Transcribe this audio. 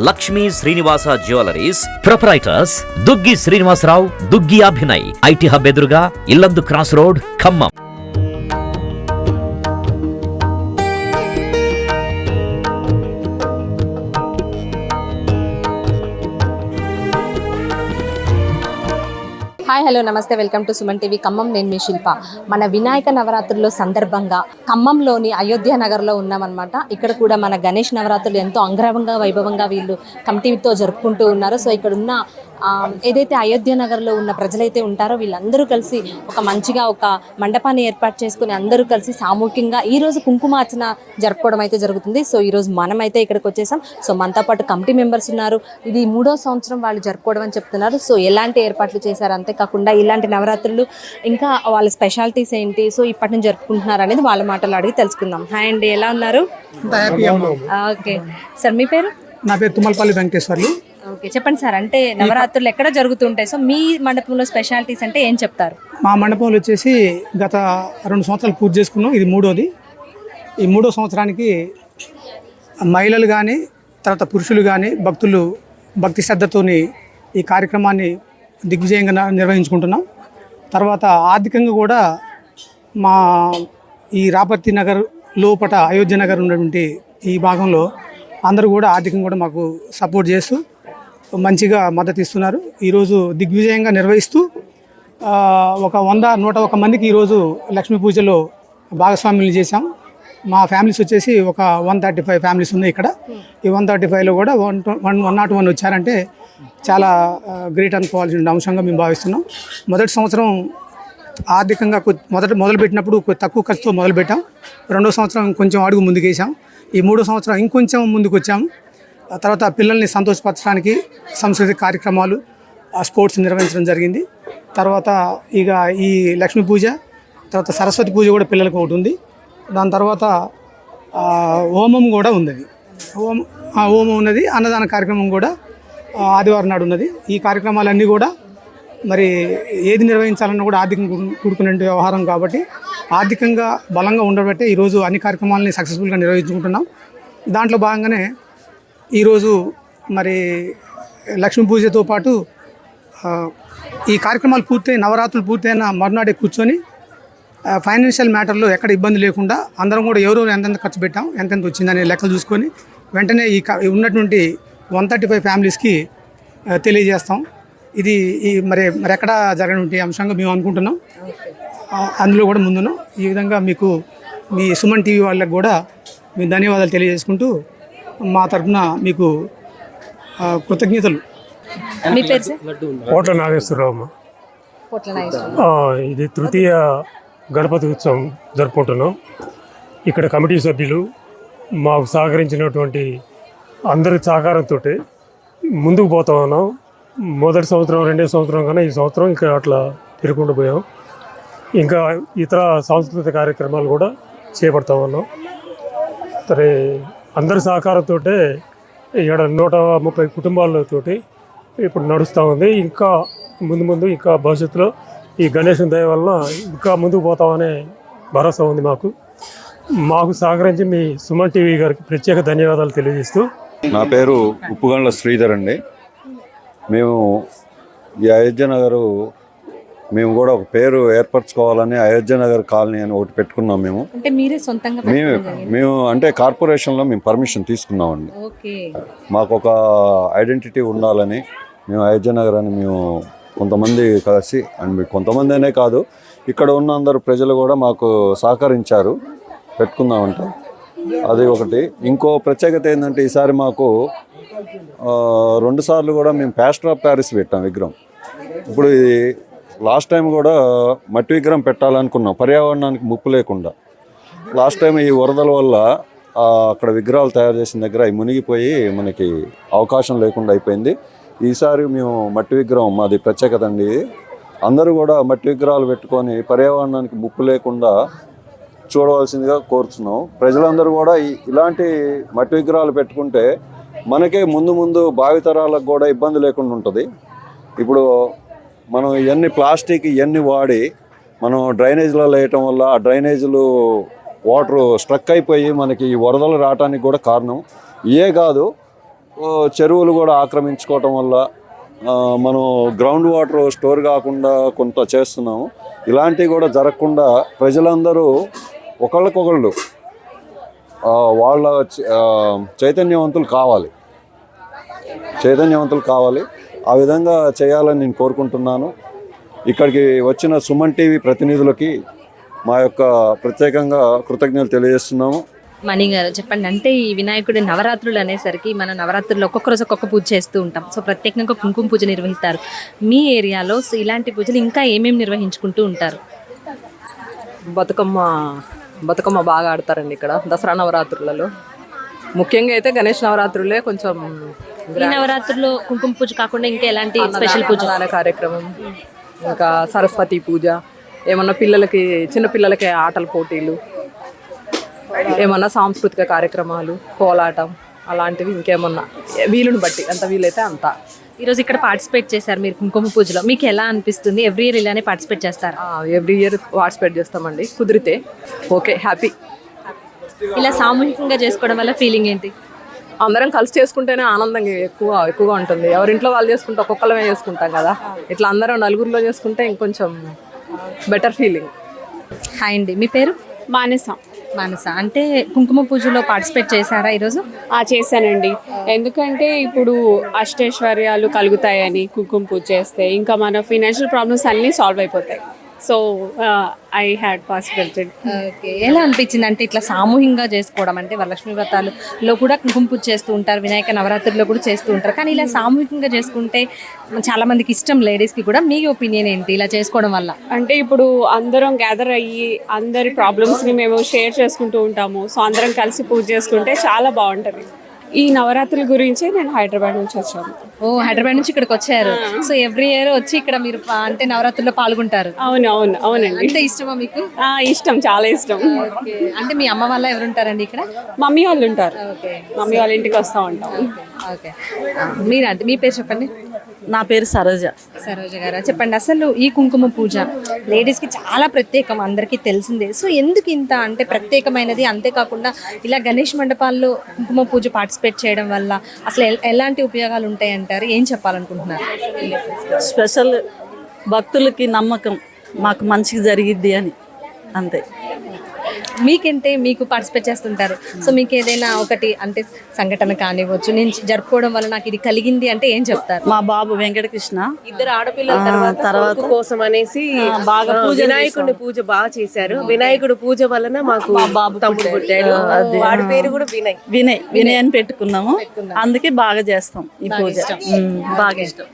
Lakshmi Srinivasa jewelleries proprietors Duggi Srinivasarao, Duggi Abhinay, IT hub ఎదురుగా Yellandu cross road, Khammam. Hi hello నమస్తే, welcome to Suman TV Khammam. నేను మీ శిల్ప. మన వినాయక నవరాత్రుల సందర్భంగా ఖమ్మంలోని అయోధ్య నగర్లో ఉన్నామన్నమాట. ఇక్కడ కూడా మన గణేష్ నవరాత్రులు ఎంతో అంగరంగ వైభవంగా వీళ్ళు కమిటీతో జరుపుకుంటూ ఉన్నారు. సో ఇక్కడ ఉన్న ఏదైతే అయోధ్య నగర్లో ఉన్న ప్రజలైతే ఉంటారో వీళ్ళందరూ కలిసి ఒక మండపాన్ని ఏర్పాటు చేసుకుని అందరూ కలిసి సామూహికంగా ఈరోజు కుంకుమార్చన జరుపుకోవడం అయితే జరుగుతుంది. సో ఈరోజు మనమైతే ఇక్కడికి వచ్చేసాం. సో మనతో పాటు కమిటీ మెంబర్స్ ఉన్నారు. ఇది 3వ సంవత్సరం వాళ్ళు జరుపుకోవడం అని చెప్తున్నారు. సో ఎలాంటి ఏర్పాట్లు చేశారు, అంతేకాకుండా ఇలాంటి నవరాత్రులు ఇంకా వాళ్ళ స్పెషాలిటీస్ ఏంటి, సో ఇప్పటి నుంచి జరుపుకుంటున్నారు అనేది వాళ్ళ మాటలు అడిగి తెలుసుకుందాం. హాయ్ అండి, ఎలా ఉన్నారు? ఓకే సార్, మీ పేరు? నా పేరు తుమ్మలపల్లి వెంకటేశ్వర్లు. ఓకే, చెప్పండి సార్. అంటే నవరాత్రులు ఎక్కడ జరుగుతుంటాయి, సో మీ మండపంలో స్పెషాలిటీస్ అంటే ఏం చెప్తారు? మా మండపంలో వచ్చేసి గత 2 సంవత్సరాలు పూర్తి చేసుకున్నాం. ఇది 3వది. ఈ 3వ సంవత్సరానికి మహిళలు కానీ తర్వాత పురుషులు కానీ భక్తులు భక్తి శ్రద్ధతోని ఈ కార్యక్రమాన్ని దిగ్విజయంగా నిర్వహించుకుంటున్నాం. తర్వాత ఆర్థికంగా కూడా మా ఈ రాపర్తి నగర్ లోపట అయోధ్య నగర్ ఉన్నటువంటి ఈ భాగంలో అందరూ కూడా ఆర్థికంగా కూడా మాకు సపోర్ట్ చేస్తూ మంచిగా మద్దతు ఇస్తున్నారు. ఈరోజు దిగ్విజయంగా నిర్వహిస్తూ ఒక 101 మందికి ఈరోజు లక్ష్మీ పూజలో భాగస్వామ్యులు చేశాం. మా ఫ్యామిలీస్ వచ్చేసి ఒక 135 ఫ్యామిలీస్ ఉన్నాయి ఇక్కడ. ఈ 135లో కూడా 101 వచ్చారంటే చాలా గ్రేట్ అనుకోవాల్సిన అంశంగా మేము భావిస్తున్నాం. మొదటి సంవత్సరం ఆర్థికంగా మొదలుపెట్టినప్పుడు తక్కువ ఖర్చుతో మొదలుపెట్టాం. 2వ సంవత్సరం కొంచెం అడుగు ముందుకేసాం. ఈ 3వ సంవత్సరం ఇంకొంచెం ముందుకు వచ్చాము. తర్వాత పిల్లల్ని సంతోషపరచడానికి సాంస్కృతిక కార్యక్రమాలు, స్పోర్ట్స్ నిర్వహించడం జరిగింది. తర్వాత ఇక ఈ లక్ష్మీ పూజ, తర్వాత సరస్వతి పూజ కూడా పిల్లలకు ఒకటి ఉంది. దాని తర్వాత హోమం కూడా ఉన్నది. హోమం ఉన్నది. అన్నదాన కార్యక్రమం కూడా ఆదివారం నాడు ఉన్నది. ఈ కార్యక్రమాలన్నీ కూడా మరి ఏది నిర్వహించాలన్నా కూడా ఆర్థికంగా కూడుకునే వ్యవహారం కాబట్టి ఆర్థికంగా బలంగా ఉండబట్టే ఈరోజు అన్ని కార్యక్రమాలని సక్సెస్ఫుల్గా నిర్వహించుకుంటున్నాం. దాంట్లో భాగంగానే ఈరోజు మరి లక్ష్మీ పూజతో పాటు ఈ కార్యక్రమాలు నవరాత్రులు పూర్తయిన మరునాడే కూర్చొని ఫైనాన్షియల్ మ్యాటర్లో ఎక్కడ ఇబ్బంది లేకుండా అందరం కూడా ఎవరో ఎంతెంత ఖర్చు పెట్టాం, ఎంతెంత వచ్చిందనే లెక్కలు చూసుకొని వెంటనే ఈ ఉన్నటువంటి 135 ఫ్యామిలీస్కి తెలియజేస్తాం. ఇది మరి ఎక్కడ జరగనుంటే అంశంగా మేము అనుకుంటున్నాం. అందులో కూడా ముందున్నాం. ఈ విధంగా మీకు మీ సుమన్ టీవీ వాళ్ళకి కూడా మీ ధన్యవాదాలు తెలియజేసుకుంటూ మా తరఫున మీకు కృతజ్ఞతలు. మీ పేరు సార్? కోట్ల నాగేశ్వరరావు. ఇది తృతీయ గణపతి ఉత్సవం జరుపుకుంటున్నాం. ఇక్కడ కమిటీ సభ్యులు మాకు సహకరించినటువంటి అందరి సహకారంతో ముందుకు పోతా ఉన్నాం. మొదటి సంవత్సరం, 2వ సంవత్సరం కన్నా ఈ సంవత్సరం ఇంకా అట్లా పెరుగుకుంటూ పోయాం. ఇంకా ఇతర సాంస్కృతిక కార్యక్రమాలు కూడా చేపడతా ఉన్నాం. సరే, అందరి సహకారంతో ఇక్కడ 130 కుటుంబాలతోటి ఇప్పుడు నడుస్తూ ఉంది. ఇంకా ముందు ఇంకా భవిష్యత్తులో ఈ గణేశుని దయ వలన ఇంకా ముందుకు పోతామనే భరోసా ఉంది మాకు సహకరించి మీ సుమన్ టీవీ గారికి ప్రత్యేక ధన్యవాదాలు తెలియజేస్తూ. నా పేరు ఉప్పుగండ్ల శ్రీధర్ అండి. మేము ఈ అయోధ్య నగరు మేము కూడా ఒక పేరు ఏర్పరచుకోవాలని అయోధ్య నగర్ కాలనీ అని ఒకటి పెట్టుకున్నాం. మేము అంటే కార్పొరేషన్లో మేము పర్మిషన్ తీసుకున్నామండి. మాకు ఒక ఐడెంటిటీ ఉండాలని మేము అయోధ్య నగర్ అని మేము కొంతమంది కలిసి, అండ్ కొంతమంది అనే కాదు, ఇక్కడ ఉన్న అందరు ప్రజలు కూడా మాకు సహకరించారు పెట్టుకుందామంటే. అది ఒకటి. ఇంకో ప్రత్యేకత ఏంటంటే ఈసారి మాకు 2 సార్లు కూడా మేము ప్లాస్టర్ ఆఫ్ ప్యారిస్ పెట్టాం విగ్రహం. ఇప్పుడు ఇది లాస్ట్ టైం కూడా మట్టి విగ్రహం పెట్టాలనుకున్నాం పర్యావరణానికి ముప్పు లేకుండా. లాస్ట్ టైం ఈ వరదల వల్ల అక్కడ విగ్రహాలు తయారు చేసిన దగ్గర అవి మునిగిపోయి మనకి అవకాశం లేకుండా అయిపోయింది. ఈసారి మేము మట్టి విగ్రహం, మాది ప్రత్యేకత అండి. అందరూ కూడా మట్టి విగ్రహాలు పెట్టుకొని పర్యావరణానికి ముప్పు లేకుండా చూడవలసిందిగా కోరుతున్నాం. ప్రజలందరూ కూడా ఇలాంటి మట్టి విగ్రహాలు పెట్టుకుంటే మనకే ముందు భావితరాలకు కూడా ఇబ్బంది లేకుండా ఉంటుంది. ఇప్పుడు మనం ఇవన్నీ ప్లాస్టిక్ ఇవన్నీ వాడి మనం డ్రైనేజీలలో వేయటం వల్ల ఆ డ్రైనేజీలు వాటర్ స్ట్రక్ అయిపోయి మనకి ఈ వరదలు రావడానికి కూడా కారణం. ఇవే కాదు, చెరువులు కూడా ఆక్రమించుకోవటం వల్ల మనం గ్రౌండ్ వాటర్ స్టోర్ కాకుండా కొంత చేస్తున్నాము. ఇలాంటివి కూడా జరగకుండా ప్రజలందరూ ఒకళ్ళకొకళ్ళు వాళ్ళ చైతన్యవంతులు కావాలి. ఆ విధంగా చేయాలని నేను కోరుకుంటున్నాను. ఇక్కడికి వచ్చిన సుమన్ టీవీ ప్రతినిధులకి మా యొక్క ప్రత్యేకంగా కృతజ్ఞతలు తెలియజేస్తున్నాము. మణి గారు చెప్పండి, అంటే ఈ వినాయకుడి నవరాత్రులు అనేసరికి మనం నవరాత్రుల్లో ఒక్కొక్క రోజు ఒక్కొక్క పూజ చేస్తూ ఉంటాం. సో ప్రత్యేకంగా కుంకుమ పూజ నిర్వహిస్తారు. మీ ఏరియాలో సో ఇలాంటి పూజలు ఇంకా ఏమేమి నిర్వహించుకుంటూ ఉంటారు? బతుకమ్మ బాగా ఆడతారండి ఇక్కడ దసరా నవరాత్రులలో. ముఖ్యంగా అయితే గణేష్ నవరాత్రులే కొంచెం ఈ నవరాత్రుల్లో కుంకుమ పూజ కాకుండా ఇంకా ఎలాంటి స్పెషల్ పూజ? అన్నదాన కార్యక్రమం, ఇంకా సరస్వతి పూజ, ఏమన్నా చిన్న పిల్లలకి ఆటల పోటీలు, ఏమన్నా సాంస్కృతిక కార్యక్రమాలు, కోలాటం అలాంటివి ఇంకేమన్నా వీలుని బట్టి ఎంత వీలైతే అంత. ఈరోజు ఇక్కడ పార్టిసిపేట్ చేశారు మీరు కుంకుమ పూజలో, మీకు ఎలా అనిపిస్తుంది? ఎవ్రీ ఇయర్ ఇలానే పార్టిసిపేట్ చేస్తారు? ఎవ్రీ ఇయర్ పార్టిసిపేట్ చేస్తామండి, కుదిరితే. Okay, happy. ఇలా సామూహికంగా చేసుకోవడం వల్ల ఫీలింగ్ ఏంటి? అందరం కలిసి చేసుకుంటేనే ఆనందంగా ఎక్కువగా ఉంటుంది. ఎవరింట్లో వాళ్ళు చేసుకుంటే ఒక్కొక్కరమే చేసుకుంటాం కదా, ఇట్లా అందరం నలుగురిలో చేసుకుంటే ఇంకొంచెం బెటర్ ఫీలింగ్. హాయ్ అండి, మీ పేరు? మానస. అంటే కుంకుమ పూజలో పార్టిసిపేట్ చేశారా ఈరోజు? చేశానండి. ఎందుకంటే ఇప్పుడు అష్టైశ్వర్యాలు కలుగుతాయని కుంకుమ పూజ చేస్తే ఇంకా మన ఫినాన్షియల్ ప్రాబ్లమ్స్ అన్నీ సాల్వ్ అయిపోతాయి. So I had participated. Okay, ఎలా అనిపించింది అంటే ఇట్లా సామూహికంగా చేసుకోవడం? అంటే వరలక్ష్మి వ్రతాలలో కూడా కుంకుమ పూజ చేస్తూ ఉంటారు, వినాయక నవరాత్రుల్లో కూడా చేస్తూ ఉంటారు, కానీ ఇలా సామూహికంగా చేసుకుంటే చాలా మందికి ఇష్టం, లేడీస్కి కూడా. మీ ఒపీనియన్ ఏంటి ఇలా చేసుకోవడం వల్ల? అంటే ఇప్పుడు అందరం గ్యాదర్ అయ్యి అందరి ప్రాబ్లమ్స్ని మేము షేర్ చేసుకుంటూ ఉంటాము. సో అందరం కలిసి పూజ చేసుకుంటే చాలా బాగుంటుంది. ఈ నవరాత్రుల గురించి నేను హైదరాబాద్ నుంచి వచ్చాను. హైదరాబాద్ నుంచి ఇక్కడికి వచ్చారు. సో ఎవ్రీ ఇయర్ వచ్చి ఇక్కడ మీరు అంటే నవరాత్రుల్లో పాల్గొంటారు? అవునండి. అంటే ఇష్టమా మీకు? ఇష్టం, చాలా ఇష్టం. అంటే మీ అమ్మ వాళ్ళ ఎవరు ఉంటారండి ఇక్కడ? మమ్మీ వాళ్ళు ఉంటారు. మమ్మీ వాళ్ళ ఇంటికి వస్తూ ఉంటాం. ఓకే, మీరంటే మీ పేరు చెప్పండి. నా పేరు సరోజ గారు. చెప్పండి, అసలు ఈ కుంకుమ పూజ లేడీస్కి చాలా ప్రత్యేకం, అందరికీ తెలిసిందే. సో ఎందుకు ఇంత అంటే ప్రత్యేకమైనది? అంతేకాకుండా ఇలా గణేష్ మండపాల్లో కుంకుమ పూజ పార్టిసిపేట్ చేయడం వల్ల అసలు ఎలాంటి ఉపయోగాలు ఉంటాయి అంటారు? ఏం చెప్పాలనుకుంటున్నారు? స్పెషల్ భక్తులకి నమ్మకం మాకు మంచిగా జరిగిద్ది అని, అంతే. మీకంటే మీకు పార్టిసిపేట్ చేస్తుంటారు, సో మీకు ఏదైనా ఒకటి అంటే సంఘటన కానివ్వచ్చు, నేను జరుపుకోవడం వల్ల నాకు ఇది కలిగింది అంటే ఏం చెప్తారు? మా బాబు వెంకటకృష్ణ ఇద్దరు ఆడపిల్లల తర్వాత కోసం అనేసి బాగా వినాయకుడి పూజ బాగా చేశారు. వినాయకుడి పూజ వలన మాకు బాబు తమ్ముడు పుట్టాడు. వాడి పేరు కూడా వినయ్ అని పెట్టుకున్నాము. అందుకే బాగా చేస్తాం ఈ పూజ. బాగా ఇష్టం.